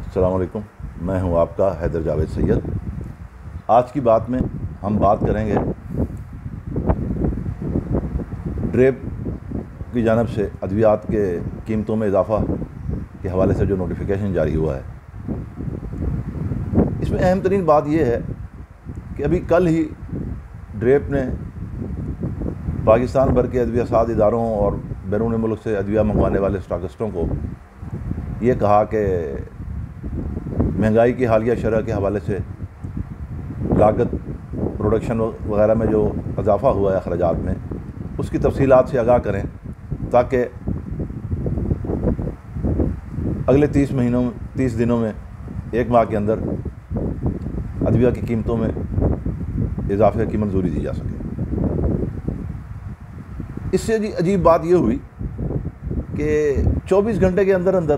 السلام علیکم، میں ہوں آپ کا حیدر جاوید سید۔ آج کی بات میں ہم بات کریں گے ڈریپ کی جانب سے ادویات کے قیمتوں میں اضافہ کے حوالے سے جو نوٹیفیکیشن جاری ہوا ہے۔ اس میں اہم ترین بات یہ ہے کہ ابھی کل ہی ڈریپ نے پاکستان بھر کے ادویہ ساز اداروں اور بیرون ملک سے ادویہ منگوانے والے اسٹاکسٹوں کو یہ کہا کہ مہنگائی کی حالیہ شرح کے حوالے سے لاگت پروڈکشن وغیرہ میں جو اضافہ ہوا ہے اخراجات میں، اس کی تفصیلات سے آگاہ کریں تاکہ اگلے 30 دنوں میں 1 ماہ کے اندر ادویہ کی قیمتوں میں اضافے کی منظوری دی جا سکے۔ اس سے عجیب بات یہ ہوئی کہ 24 گھنٹے کے اندر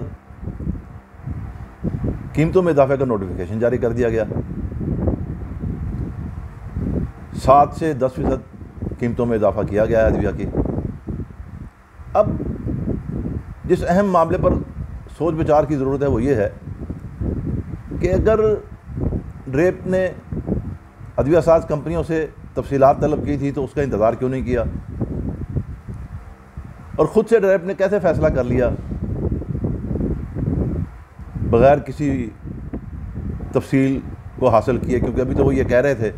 قیمتوں میں اضافے کا نوٹیفیکیشن جاری کر دیا گیا۔ 7 سے 10% قیمتوں میں اضافہ کیا گیا ہے ادویہ کی۔ اب جس اہم معاملے پر سوچ بچار کی ضرورت ہے وہ یہ ہے کہ اگر ڈریپ نے ادویہ ساز کمپنیوں سے تفصیلات طلب کی تھی تو اس کا انتظار کیوں نہیں کیا، اور خود سے ڈریپ نے کیسے فیصلہ کر لیا بغیر کسی تفصیل کو حاصل کیے، کیونکہ ابھی تو وہ یہ کہہ رہے تھے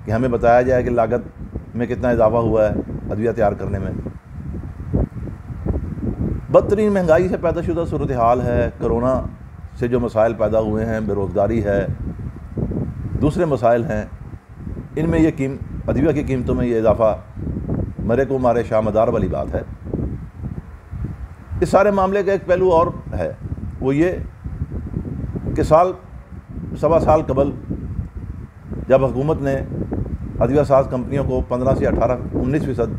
کہ ہمیں بتایا جائے کہ لاگت میں کتنا اضافہ ہوا ہے ادویہ تیار کرنے میں۔ بدترین مہنگائی سے پیدا شدہ صورتحال ہے، کرونا سے جو مسائل پیدا ہوئے ہیں، بے روزگاری ہے، دوسرے مسائل ہیں، ان میں یہ ادویہ کی قیمتوں میں یہ اضافہ مرے کو مارے شاہ مدار والی بات ہے۔ اس سارے معاملے کا ایک پہلو اور ہے، وہ یہ کہ سوا سال قبل جب حکومت نے ادویہ ساز کمپنیوں کو 15 سے 19%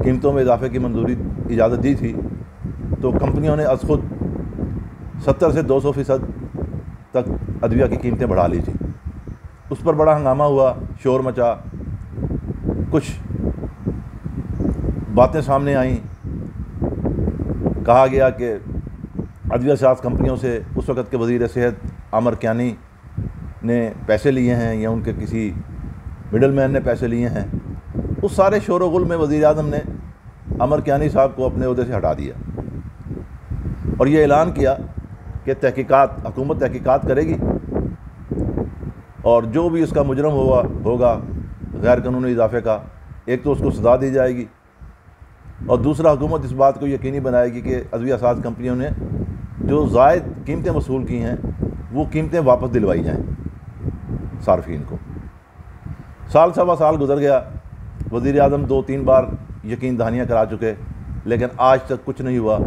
قیمتوں میں اضافے کی منظوری اجازت دی تھی تو کمپنیوں نے از خود 70 سے 200% تک ادویہ کی قیمتیں بڑھا لی تھی۔ اس پر بڑا ہنگامہ ہوا، شور مچا، کچھ باتیں سامنے آئیں، کہا گیا کہ ادویہ ساز کمپنیوں سے اس وقت کے وزیر صحت عامر کیانی نے پیسے لیے ہیں یا ان کے کسی مڈل مین نے پیسے لیے ہیں۔ اس سارے شور و غل میں وزیر اعظم نے عامر کیانی صاحب کو اپنے عہدے سے ہٹا دیا اور یہ اعلان کیا کہ حکومت تحقیقات کرے گی اور جو بھی اس کا مجرم ہوگا غیر قانونی اضافے کا، ایک تو اس کو سزا دی جائے گی اور دوسرا حکومت اس بات کو یقینی بنائے گی کہ ادویہ ساز کمپنیوں نے جو زائد قیمتیں وصول کی ہیں وہ قیمتیں واپس دلوائی جائیں صارفین کو۔ سال سوا سال گزر گیا، وزیر اعظم 2-3 بار یقین دہانیاں کرا چکے، لیکن آج تک کچھ نہیں ہوا۔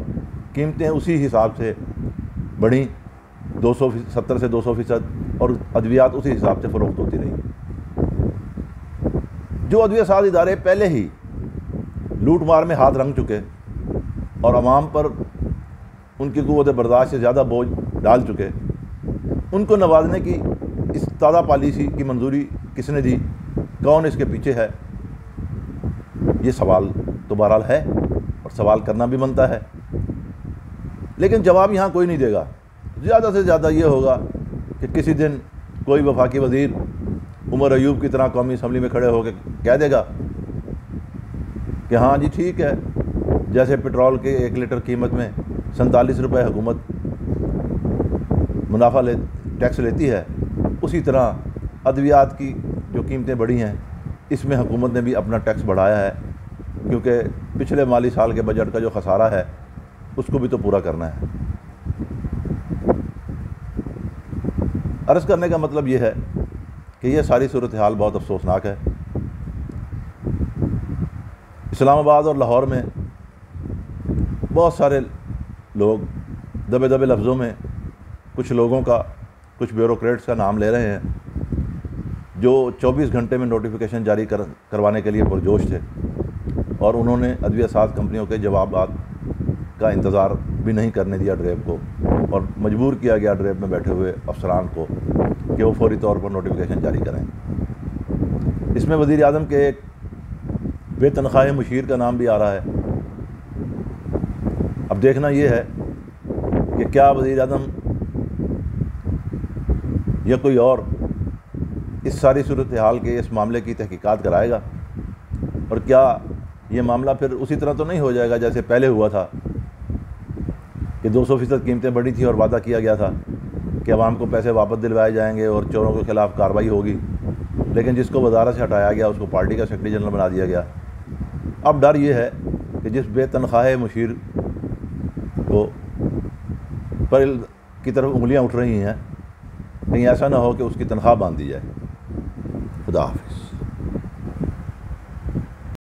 قیمتیں اسی حساب سے بڑھیں، 70 سے 200%، اور ادویات اسی حساب سے فروخت ہوتی رہیں۔ جو ادویہ ساز ادارے پہلے ہی لوٹ مار میں ہاتھ رنگ چکے اور عوام پر ان کی قوت برداشت سے زیادہ بوجھ ڈال چکے، ان کو نوازنے کی اس تازہ پالیسی کی منظوری کس نے دی، کون اس کے پیچھے ہے، یہ سوال تو بہرحال ہے اور سوال کرنا بھی بنتا ہے، لیکن جواب یہاں کوئی نہیں دے گا۔ زیادہ سے زیادہ یہ ہوگا کہ کسی دن کوئی وفاقی وزیر عمر ایوب کی طرح قومی اسمبلی میں کھڑے ہو کے کہہ دے گا کہ ہاں جی ٹھیک ہے، جیسے پٹرول کے 1 لیٹر قیمت میں 47 روپے حکومت منافع ٹیکس لیتی ہے، اسی طرح ادویات کی جو قیمتیں بڑھی ہیں اس میں حکومت نے بھی اپنا ٹیکس بڑھایا ہے، کیونکہ پچھلے مالی سال کے بجٹ کا جو خسارہ ہے اس کو بھی تو پورا کرنا ہے۔ عرض کرنے کا مطلب یہ ہے کہ یہ ساری صورتحال بہت افسوسناک ہے۔ اسلام آباد اور لاہور میں بہت سارے لوگ دبے دبے لفظوں میں کچھ لوگوں کا، کچھ بیوروکریٹس کا نام لے رہے ہیں جو 24 گھنٹے میں نوٹیفیکیشن جاری کروانے کے لیے پرجوش تھے، اور انہوں نے ادویہ ساز کمپنیوں کے جوابات کا انتظار بھی نہیں کرنے دیا ڈریپ کو، اور مجبور کیا گیا ڈریپ میں بیٹھے ہوئے افسران کو کہ وہ فوری طور پر نوٹیفیکیشن جاری کریں۔ اس میں وزیر اعظم کے ایک بے تنخواہ مشیر کا نام بھی آ رہا ہے۔ اب دیکھنا یہ ہے کہ کیا وزیر اعظم یا کوئی اور اس ساری صورتحال کے اس معاملے کی تحقیقات کرائے گا؟ اور کیا یہ معاملہ پھر اسی طرح تو نہیں ہو جائے گا جیسے پہلے ہوا تھا کہ 200% قیمتیں بڑھی تھیں اور وعدہ کیا گیا تھا کہ عوام کو پیسے واپس دلوائے جائیں گے اور چوروں کے خلاف کارروائی ہوگی، لیکن جس کو وزارت سے ہٹایا گیا اس کو پارٹی کا سیکرٹری جنرل بنا دیا گیا؟ اب ڈر یہ ہے کہ جس بے تنخواہ مشیر کو پر کی طرف انگلیاں اٹھ رہی ہیں، کہیں ایسا نہ ہو کہ اس کی تنخواہ باندھ دی جائے۔ خدا حافظ۔